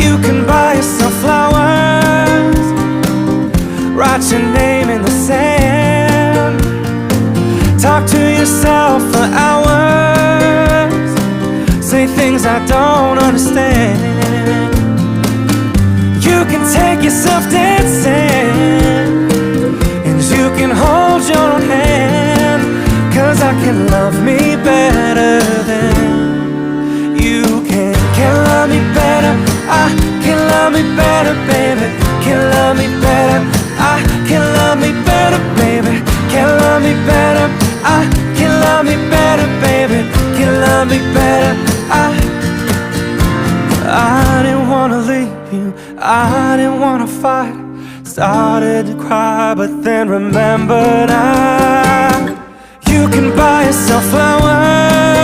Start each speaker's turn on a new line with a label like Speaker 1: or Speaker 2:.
Speaker 1: You can buy yourself flowers, write your name in the sand, talk to yourself for hours, say things I don't understand. You can take yourself dancing, and you can hold your own hand, 'cause I can love me better than you can. Can love me better, I can love me better, baby. Can love me better, I can love me better, baby. Can love me better, I can love me better, baby. Can love me better, I didn't wanna leave you, I didn't wanna fight. Started to cry, but then remembered you can buy yourself flowers,